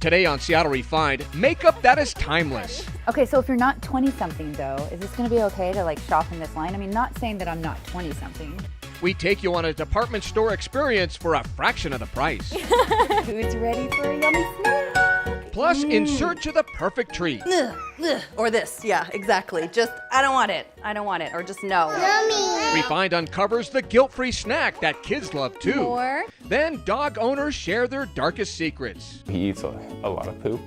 Today on Seattle Refined, makeup that is timeless. Okay, so if you're not 20-something though, is this gonna be okay to like shop in this line? I mean, not saying that I'm not 20-something. We take you on a department store experience for a fraction of the price. Who's ready for a yummy snack? Plus, in search of the perfect treat. Or this, yeah, exactly. Just, I don't want it, or just no. Refined uncovers the guilt-free snack that kids love too. More. Then dog owners share their darkest secrets. He eats a lot of poop,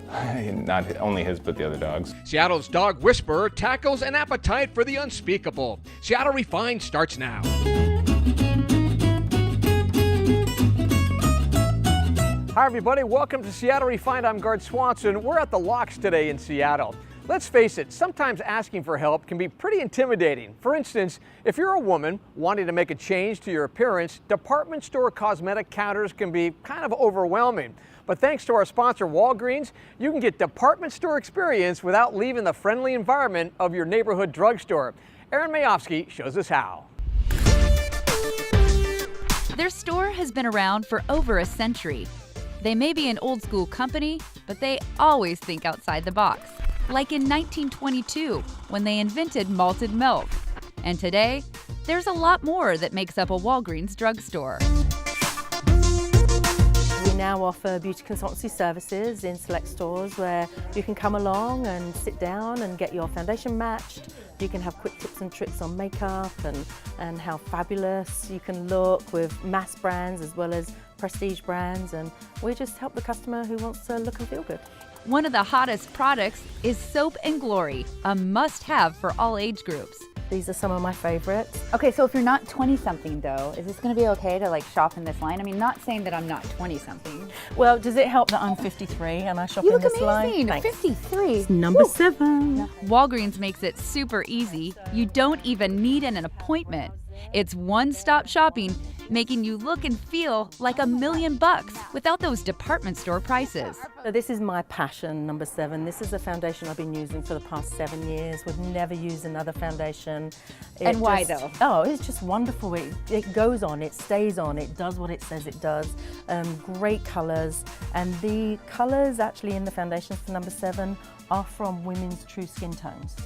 not only his, but the other dogs. Seattle's dog whisperer tackles an appetite for the unspeakable. Seattle Refined starts now. Hi everybody, welcome to Seattle Refined. I'm Gard Swanson. We're at the Locks today in Seattle. Let's face it, sometimes asking for help can be pretty intimidating. For instance, if you're a woman wanting to make a change to your appearance, department store cosmetic counters can be kind of overwhelming. But thanks to our sponsor, Walgreens, you can get department store experience without leaving the friendly environment of your neighborhood drugstore. Aaron Mayofsky shows us how. Their store has been around for over a century. They may be an old school company, but they always think outside the box. Like in 1922, when they invented malted milk. And today, there's a lot more that makes up a Walgreens drugstore. We now offer beauty consultancy services in select stores where you can come along and sit down and get your foundation matched. You can have quick tips and tricks on makeup and how fabulous you can look with mass brands as well as prestige brands, and we just help the customer who wants to look and feel good. One of the hottest products is Soap and Glory, a must-have for all age groups. These are some of my favorites. Okay, so if you're not 20-something though, is this gonna be okay to like shop in this line? I mean, not saying that I'm not 20-something. Well, does it help that I'm 53 and I shop You in look this line? amazing, Thanks. 53. Number 7. Walgreens makes it super easy. You don't even need an appointment. It's one-stop shopping, making you look and feel like $1 million without those department store prices. So this is my passion, number 7. This is a foundation I've been using for the past 7 years. Would never use another foundation. And why though? Oh, it's just wonderful. It goes on, it stays on, it does what it says it does. Great colors. And the colors actually in the foundations for number 7 are from women's true skin tones.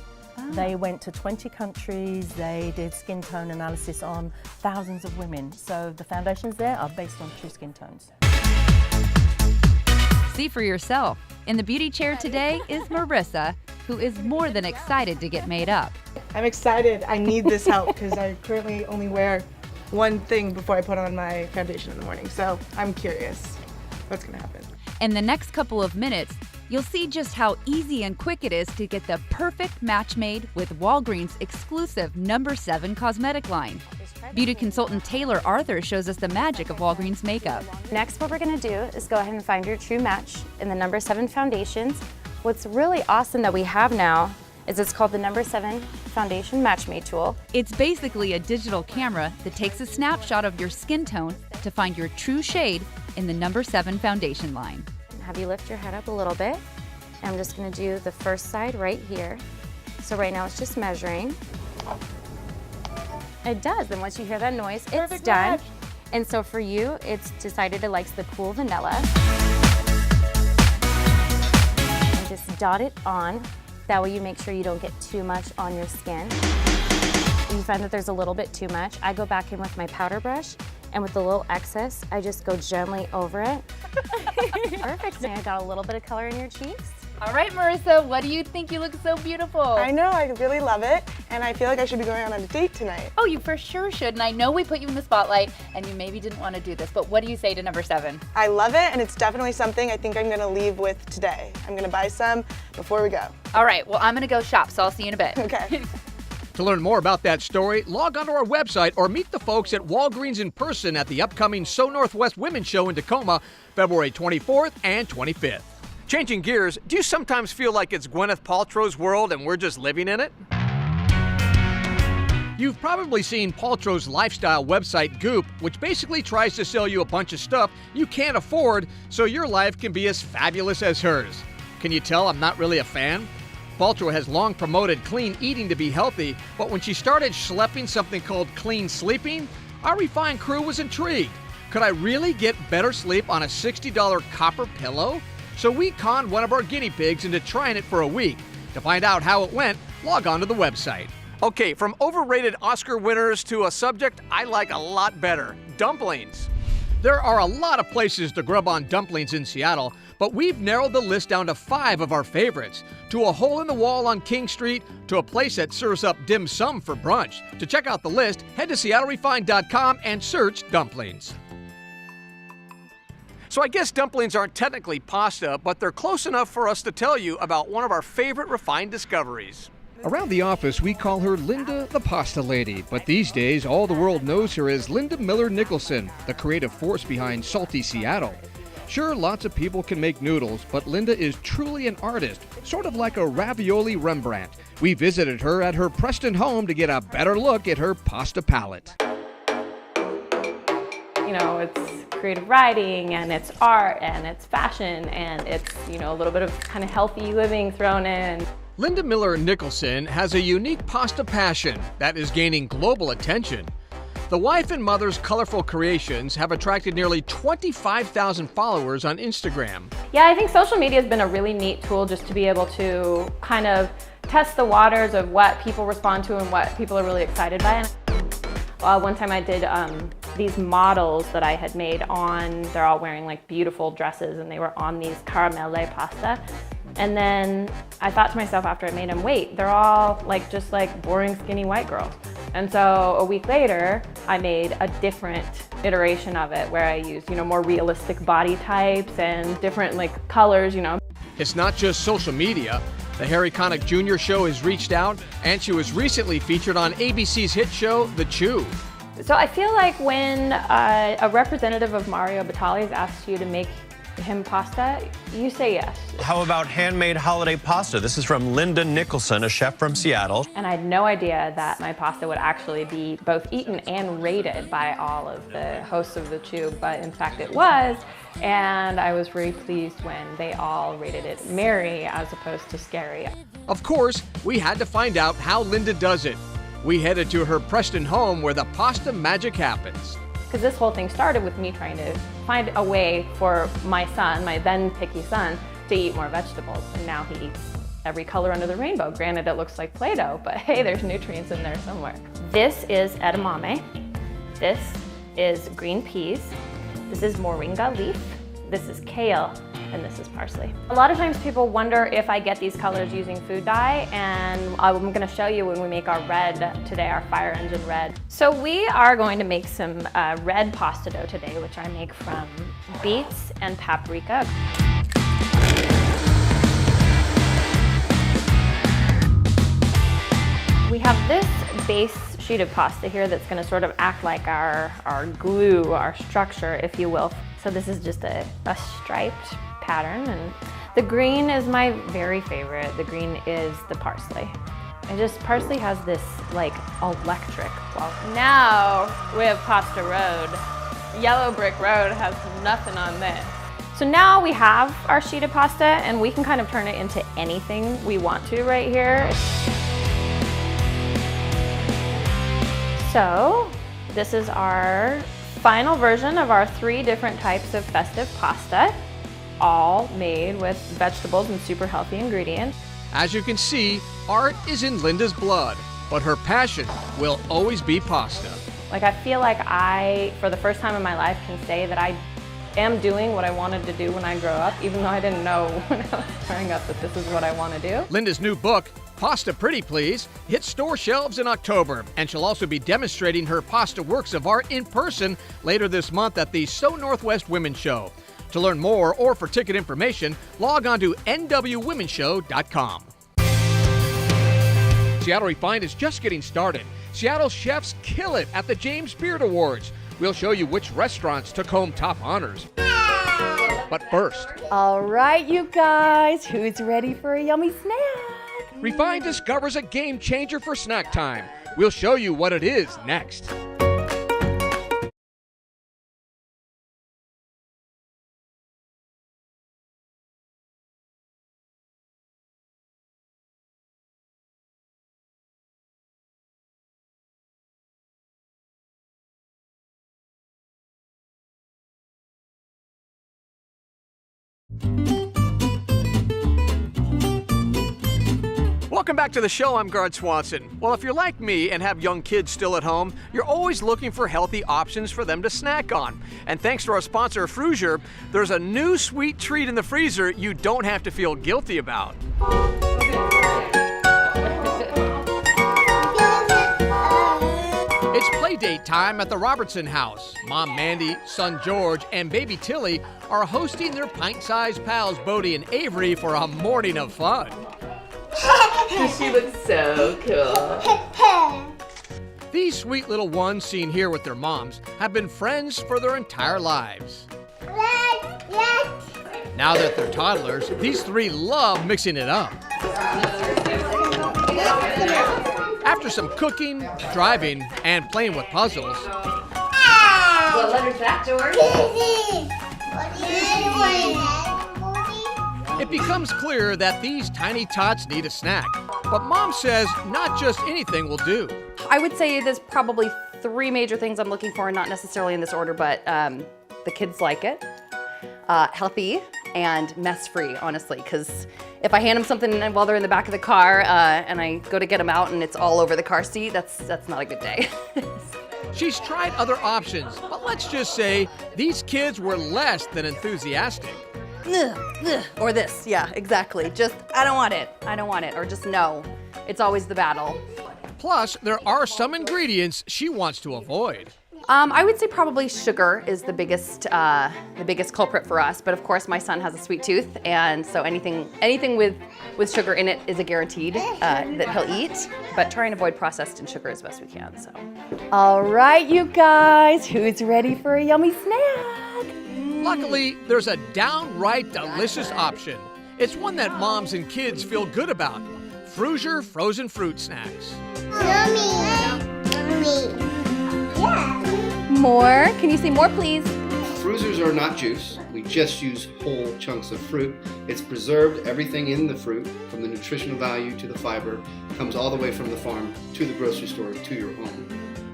They went to 20 countries, they did skin tone analysis on thousands of women. So the foundations there are based on true skin tones. See for yourself. In the beauty chair today is Marissa, who is more than excited to get made up. I'm excited. I need this help because I currently only wear one thing before I put on my foundation in the morning. So I'm curious what's going to happen. In the next couple of minutes, you'll see just how easy and quick it is to get the perfect match made with Walgreens' exclusive number 7 cosmetic line. Beauty consultant Taylor Arthur shows us the magic of Walgreens makeup. Next, what we're going to do is go ahead and find your true match in the number 7 foundations. What's really awesome that we have now is it's called the number 7 foundation match made tool. It's basically a digital camera that takes a snapshot of your skin tone to find your true shade in the number 7 foundation line. Have you lift your head up a little bit. I'm just going to do the first side right here. So right now it's just measuring. It does, and once you hear that noise, it's done. Match. And so for you, it's decided it likes the cool vanilla. And just dot it on. That way you make sure you don't get too much on your skin. If you find that there's a little bit too much, I go back in with my powder brush, and with the little excess, I just go gently over it. Perfect. I got a little bit of color in your cheeks. All right, Marissa, what do you think? You look so beautiful. I know, I really love it, and I feel like I should be going on a date tonight. Oh, you for sure should, and I know we put you in the spotlight, and you maybe didn't want to do this, but what do you say to number 7? I love it, and it's definitely something I think I'm going to leave with today. I'm going to buy some before we go. All right, well, I'm going to go shop, so I'll see you in a bit. Okay. To learn more about that story, log onto our website or meet the folks at Walgreens in person at the upcoming So Northwest Women's Show in Tacoma, February 24th and 25th. Changing gears, do you sometimes feel like it's Gwyneth Paltrow's world and we're just living in it? You've probably seen Paltrow's lifestyle website, Goop, which basically tries to sell you a bunch of stuff you can't afford so your life can be as fabulous as hers. Can you tell I'm not really a fan? Paltrow has long promoted clean eating to be healthy, but when she started schlepping something called clean sleeping, our refined crew was intrigued. Could I really get better sleep on a $60 copper pillow? So we conned one of our guinea pigs into trying it for a week. To find out how it went, log on to the website. Okay, from overrated Oscar winners to a subject I like a lot better, dumplings. There are a lot of places to grub on dumplings in Seattle, but we've narrowed the list down to 5 of our favorites. To a hole in the wall on King Street, to a place that serves up dim sum for brunch. To check out the list, head to SeattleRefined.com and search dumplings. So I guess dumplings aren't technically pasta, but they're close enough for us to tell you about one of our favorite refined discoveries. Around the office, we call her Linda the Pasta Lady, but these days, all the world knows her as Linda Miller Nicholson, the creative force behind Salty Seattle. Sure, lots of people can make noodles, but Linda is truly an artist, sort of like a ravioli Rembrandt. We visited her at her Preston home to get a better look at her pasta palette. You know, it's creative writing, and it's art, and it's fashion, and it's, you know, a little bit of kind of healthy living thrown in. Linda Miller Nicholson has a unique pasta passion that is gaining global attention. The wife and mother's colorful creations have attracted nearly 25,000 followers on Instagram. Yeah, I think social media has been a really neat tool just to be able to kind of test the waters of what people respond to and what people are really excited by. One time I did these models that I had made they're all wearing like beautiful dresses, and they were on these caramelle pasta. And then I thought to myself after I made them, wait, they're all just like boring skinny white girls. And so a week later, I made a different iteration of it where I used, more realistic body types and different colors, It's not just social media. The Harry Connick Jr. Show has reached out, and she was recently featured on ABC's hit show, The Chew. So I feel like when a representative of Mario Batali's asks you to make him pasta, you say yes. How about handmade holiday pasta? This is from Linda Nicholson, a chef from Seattle. And I had no idea that my pasta would actually be both eaten and rated by all of the hosts of The Chew, but in fact it was. And I was very pleased when they all rated it merry as opposed to scary. Of course, we had to find out how Linda does it. We headed to her Preston home where the pasta magic happens. Because this whole thing started with me trying to find a way for my son, my then picky son, to eat more vegetables. And now he eats every color under the rainbow. Granted, it looks like Play-Doh, but hey, there's nutrients in there somewhere. This is edamame. This is green peas. This is moringa leaf. This is kale. And this is parsley. A lot of times people wonder if I get these colors using food dye, and I'm gonna show you when we make our red today, our fire engine red. So we are going to make some red pasta dough today, which I make from beets and paprika. We have this base sheet of pasta here that's gonna sort of act like our glue, our structure, if you will. So this is just a striped pattern, and the green is my very favorite. The green is the parsley. Parsley has this electric quality. Now we have Pasta Road. Yellow Brick Road has nothing on this. So now we have our sheet of pasta, and we can kind of turn it into anything we want to right here. So this is our final version of our 3 different types of festive pasta, all made with vegetables and super healthy ingredients. As you can see, art is in Linda's blood, but her passion will always be pasta. I feel like I, for the first time in my life, can say that I am doing what I wanted to do when I grow up, even though I didn't know when I was growing up that this is what I want to do. Linda's new book, Pasta Pretty Please, hits store shelves in October, and she'll also be demonstrating her pasta works of art in person later this month at the So Northwest Women's Show. To learn more or for ticket information, log on to nwwomenshow.com. Seattle Refined is just getting started. Seattle chefs kill it at the James Beard Awards. We'll show you which restaurants took home top honors. But first, All right, you guys, who's ready for a yummy snack? Refined discovers a game changer for snack time. We'll show you what it is next. Welcome back to the show. I'm Guard Swanson. Well, if you're like me and have young kids still at home, you're always looking for healthy options for them to snack on. And thanks to our sponsor, Frugeur, there's a new sweet treat in the freezer you don't have to feel guilty about. It's playdate time at the Robertson house. Mom Mandy, son George, and baby Tilly are hosting their pint-sized pals Bodie and Avery for a morning of fun. She looks so cool. These sweet little ones seen here with their moms have been friends for their entire lives. Now that they're toddlers, these three love mixing it up. After some cooking, driving, and playing with puzzles, What letter's that, George? it becomes clear that these tiny tots need a snack. But Mom says not just anything will do. I would say there's probably 3 major things I'm looking for, not necessarily in this order, but the kids like it, healthy, and mess-free, honestly, because if I hand them something while they're in the back of the car and I go to get them out and it's all over the car seat, that's not a good day. She's tried other options, but let's just say these kids were less than enthusiastic. Or this, yeah, exactly. Just, I don't want it, or just no. It's always the battle. Plus, there are some ingredients she wants to avoid. I would say probably sugar is the biggest culprit for us. But of course, my son has a sweet tooth, and so anything with sugar in it is a guaranteed that he'll eat. But try and avoid processed and sugar as best we can. So, all right, you guys, who's ready for a yummy snack? Luckily, there's a downright delicious option. It's one that moms and kids feel good about. Frugeur frozen fruit snacks. More? Can you say more, please? Fruzers are not juice. We just use whole chunks of fruit. It's preserved. Everything in the fruit, from the nutritional value to the fiber, comes all the way from the farm to the grocery store to your home.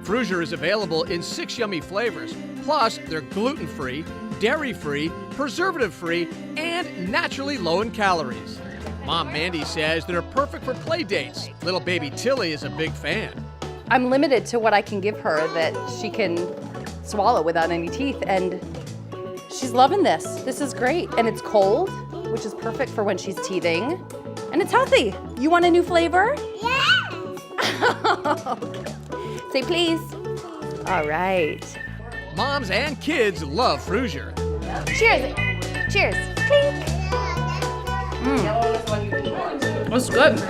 Frugeur is available in 6 yummy flavors. Plus, they're gluten-free, dairy-free, preservative-free, and naturally low in calories. Mom Mandy says they're perfect for play dates. Little baby Tilly is a big fan. I'm limited to what I can give her that she can swallow without any teeth, and she's loving this. This is great, and it's cold, which is perfect for when she's teething, and it's healthy. You want a new flavor? Yeah! Say please. All right. Moms and kids love Frugeur. Cheers. Cheers. Clink. That's good.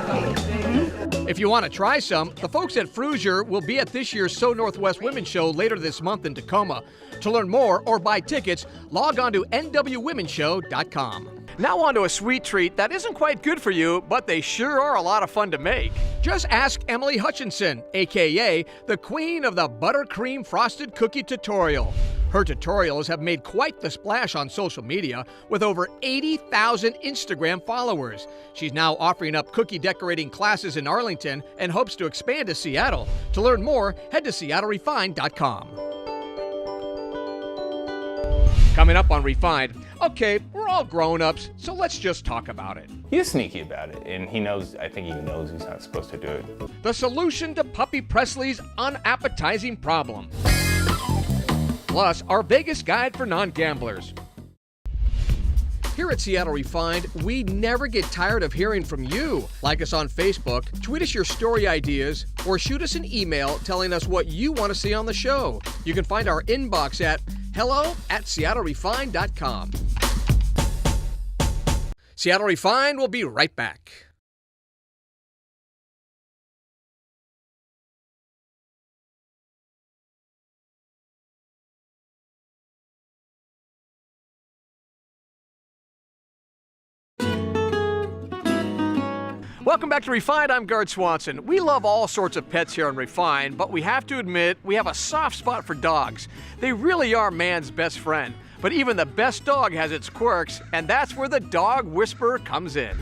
If you want to try some, the folks at Frugeur will be at this year's So Northwest Women's Show later this month in Tacoma. To learn more or buy tickets, log on to nwwomenshow.com. Now on to a sweet treat that isn't quite good for you, but they sure are a lot of fun to make. Just ask Emily Hutchinson, aka the queen of the buttercream frosted cookie tutorial. Her tutorials have made quite the splash on social media with over 80,000 Instagram followers. She's now offering up cookie decorating classes in Arlington and hopes to expand to Seattle. To learn more, head to SeattleRefined.com. Coming up on Refined, okay, we're all grown-ups, so let's just talk about it. He's sneaky about it, and he knows, I think he knows he's not supposed to do it. The solution to Puppy Presley's unappetizing problem. Plus, our Vegas guide for non-gamblers. Here at Seattle Refined, we never get tired of hearing from you. Like us on Facebook, tweet us your story ideas, or shoot us an email telling us what you want to see on the show. You can find our inbox at hello@SeattleRefined.com. Seattle Refined will be right back. Welcome back to Refined. I'm Guard Swanson. We love all sorts of pets here on Refined, but we have to admit we have a soft spot for dogs. They really are man's best friend. But even the best dog has its quirks, and that's where the dog whisperer comes in.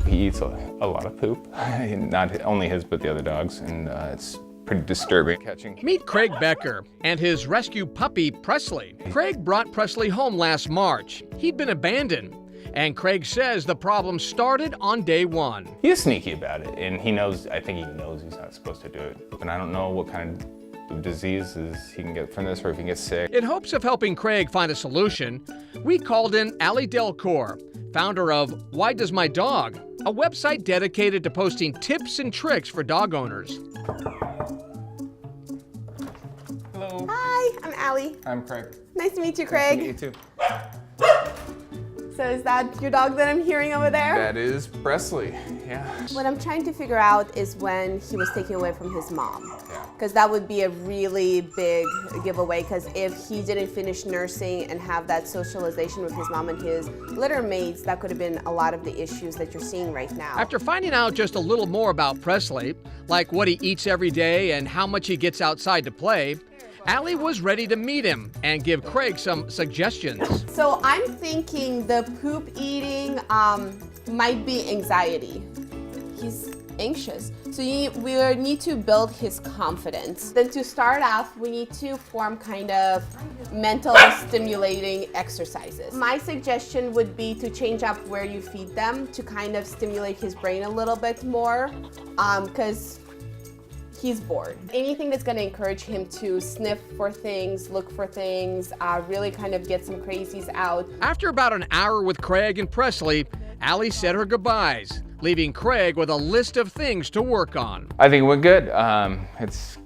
He eats a lot of poop, not only his, but the other dogs, and it's pretty disturbing catching. Meet Craig Becker and his rescue puppy, Presley. Craig brought Presley home last March. He'd been abandoned. And Craig says the problem started on day one. He's sneaky about it, and he knows, I think he knows he's not supposed to do it. And I don't know what kind of diseases he can get from this or if he gets sick. In hopes of helping Craig find a solution, we called in Ali Delcourt, founder of Why Does My Dog, a website dedicated to posting tips and tricks for dog owners. Hello. Hi, I'm Allie. I'm Craig. Nice to meet you, Craig. Nice to meet you too. So is that your dog that I'm hearing over there? That is Presley, yeah. What I'm trying to figure out is when he was taken away from his mom. Because that would be a really big giveaway, because if he didn't finish nursing and have that socialization with his mom and his litter mates, that could have been a lot of the issues that you're seeing right now. After finding out just a little more about Presley, like what he eats every day and how much he gets outside to play, Allie was ready to meet him and give Craig some suggestions. So I'm thinking the poop eating might be anxiety. He's anxious. So we need to build his confidence. Then to start off, we need to form kind of mental stimulating exercises. My suggestion would be to change up where you feed them to kind of stimulate his brain a little bit more, because he's bored. Anything that's going to encourage him to sniff for things, look for things, really kind of get some crazies out. After about an hour with Craig and Presley, Allie said her goodbyes, leaving Craig with a list of things to work on. I think it went good. It's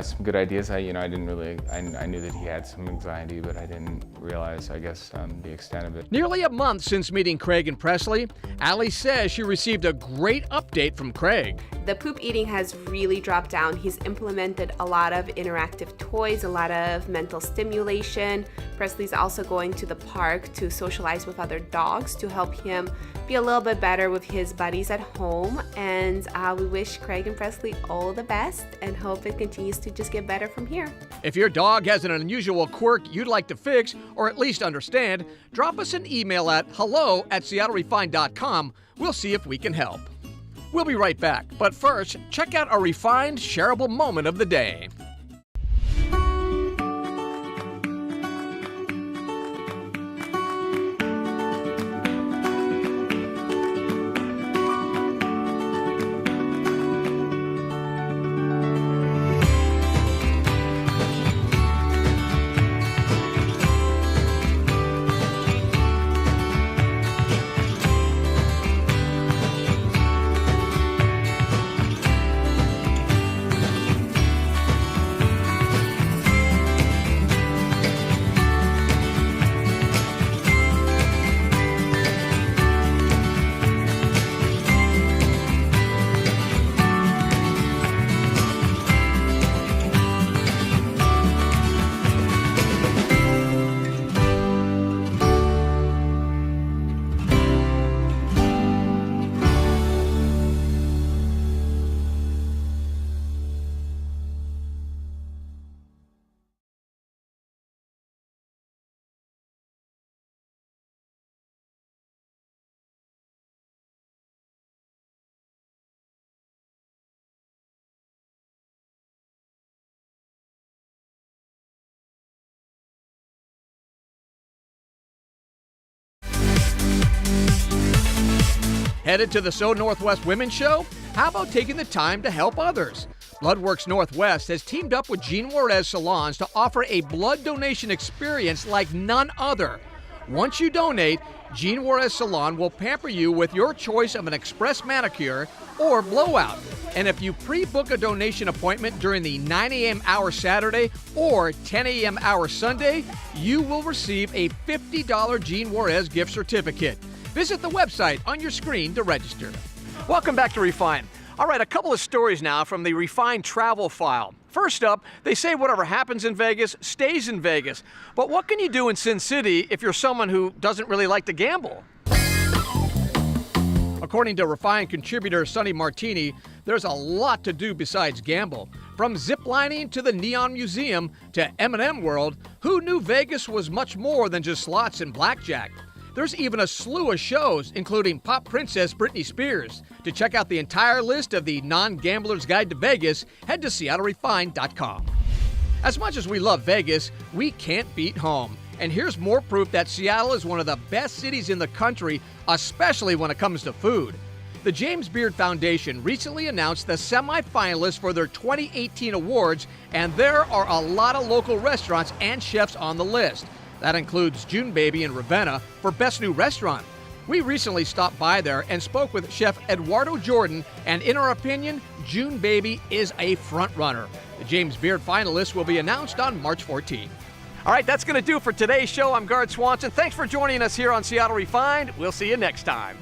some good ideas. I knew that he had some anxiety, but I didn't realize, I guess, the extent of it. Nearly a month since meeting Craig and Presley, Allie says she received a great update from Craig. The poop eating has really dropped down. He's implemented a lot of interactive toys, a lot of mental stimulation. Presley's also going to the park to socialize with other dogs to help him be a little bit better with his buddies at home. And we wish Craig and Presley all the best and hope it continues to just get better from here. If your dog has an unusual quirk you'd like to fix or at least understand, drop us an email at hello@seattlerefined.com. We'll see if we can help. We'll be right back, but first, check out our refined, shareable moment of the day. Headed to the So Northwest Women's Show? How about taking the time to help others? Bloodworks Northwest has teamed up with Jean Juarez Salons to offer a blood donation experience like none other. Once you donate, Jean Juarez Salon will pamper you with your choice of an express manicure or blowout. And if you pre-book a donation appointment during the 9 a.m. hour Saturday or 10 a.m. hour Sunday, you will receive a $50 Jean Juarez gift certificate. Visit the website on your screen to register. Welcome back to Refine. All right, a couple of stories now from the Refine travel file. First up, they say whatever happens in Vegas stays in Vegas. But what can you do in Sin City if you're someone who doesn't really like to gamble? According to Refine contributor Sonny Martini, there's a lot to do besides gamble. From ziplining to the Neon Museum to M&M World, who knew Vegas was much more than just slots and blackjack? There's even a slew of shows, including pop princess Britney Spears. To check out the entire list of the Non-Gambler's Guide to Vegas, head to SeattleRefined.com. As much as we love Vegas, we can't beat home. And here's more proof that Seattle is one of the best cities in the country, especially when it comes to food. The James Beard Foundation recently announced the semifinalists for their 2018 awards, and there are a lot of local restaurants and chefs on the list. That includes June Baby in Ravenna for Best New Restaurant. We recently stopped by there and spoke with Chef Eduardo Jordan, and in our opinion, June Baby is a front-runner. The James Beard finalists will be announced on March 14th. All right, that's going to do for today's show. I'm Gard Swanson. Thanks for joining us here on Seattle Refined. We'll see you next time.